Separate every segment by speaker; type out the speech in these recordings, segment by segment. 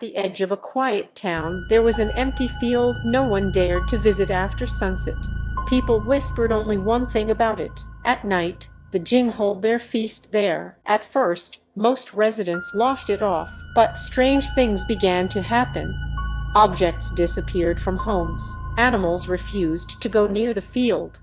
Speaker 1: the edge of a quiet town, there was an empty field no one dared to visit after sunset. People whispered only one thing about it. At night, the Jing hold their feast there. At first, most residents laughed it off, but strange things began to happen. Objects disappeared from homes. Animals refused to go near the field.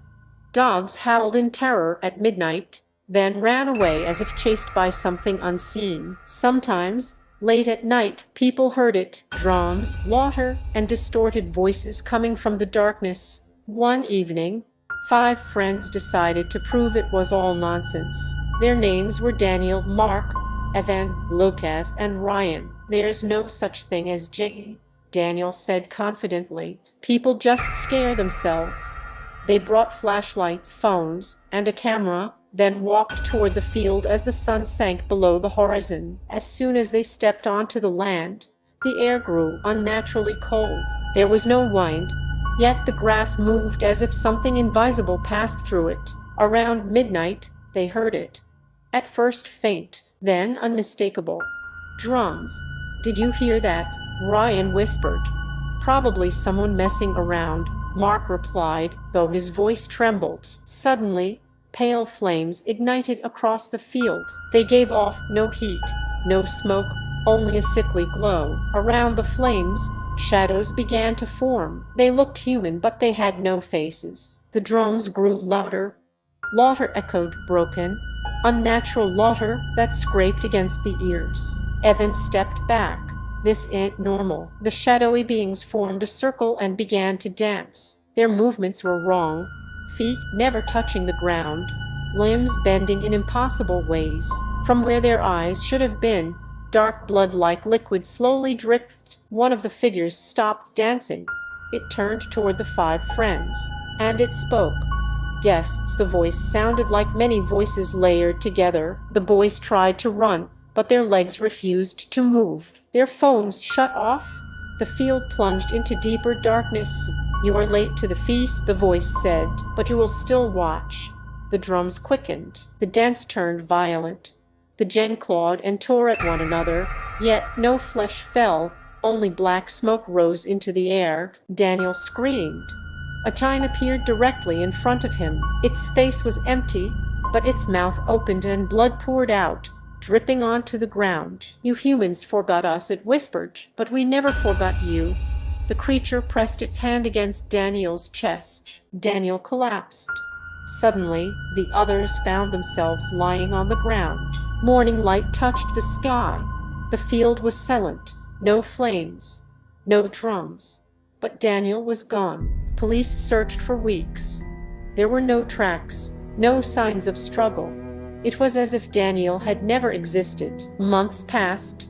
Speaker 1: Dogs howled in terror at midnight, then ran away as if chased by something unseen. Sometimes, late at night, people heard it, drums, laughter, and distorted voices coming from the darkness. One evening, 5 friends decided to prove it was all nonsense. Their names were Daniel, Mark, Ethan, Lucas, and Ryan. "There's no such thing as Jane," Daniel said confidently. "People just scare themselves." They brought flashlights, phones, and a camera, then walked toward the field as the sun sank below the horizon. As soon as they stepped onto the land, the air grew unnaturally cold. There was no wind, yet the grass moved as if something invisible passed through it. Around midnight, they heard it. At first faint, then unmistakable. "Drums. Did you hear that?" Ryan whispered. "Probably someone messing around," Mark replied, though his voice trembled. Suddenly, pale flames ignited across the field. They gave off no heat, no smoke, only a sickly glow. Around the flames, shadows began to form. They looked human, but they had no faces. The drums grew louder. Laughter echoed, broken, unnatural laughter that scraped against the ears. Evan stepped back. "This ain't normal." The shadowy beings formed a circle and began to dance. Their movements were wrong, feet never touching the ground, limbs bending in impossible ways. From where their eyes should have been, dark blood-like liquid slowly dripped. One of the figures stopped dancing. It turned toward the 5 friends, and it spoke. "Guests." The voice sounded like many voices layered together. The boys tried to run, but their legs refused to move. Their phones shut off. The field plunged into deeper darkness. "You are late to the feast," the voice said, "but you will still watch." The drums quickened. The dance turned violent. The Jinn clawed and tore at one another, yet no flesh fell, only black smoke rose into the air. Daniel screamed. A giant appeared directly in front of him. Its face was empty, but its mouth opened and blood poured out, dripping onto the ground. "You humans forgot us," it whispered, "but we never forgot you." The creature pressed its hand against Daniel's chest. Daniel collapsed. Suddenly, the others found themselves lying on the ground. Morning light touched the sky. The field was silent. No flames, no drums. But Daniel was gone. Police searched for weeks. There were no tracks, no signs of struggle. It was as if Daniel had never existed. Months passed.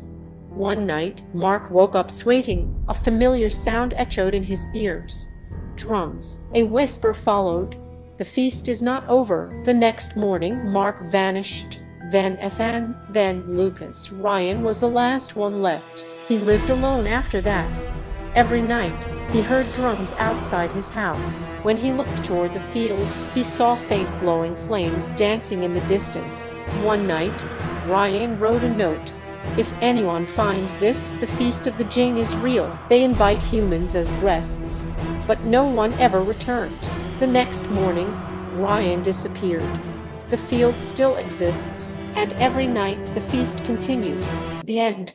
Speaker 1: One night, Mark woke up sweating. A familiar sound echoed in his ears. "Drums." A whisper followed. "The feast is not over." The next morning, Mark vanished. Then Ethan, then Lucas. Ryan was the last one left. He lived alone after that. Every night, he heard drums outside his house. When he looked toward the field, he saw faint glowing flames dancing in the distance. One night, Ryan wrote a note. "If anyone finds this, the Feast of the Jinn is real. They invite humans as guests, but no one ever returns." The next morning, Ryan disappeared. The field still exists, and every night the feast continues. The end.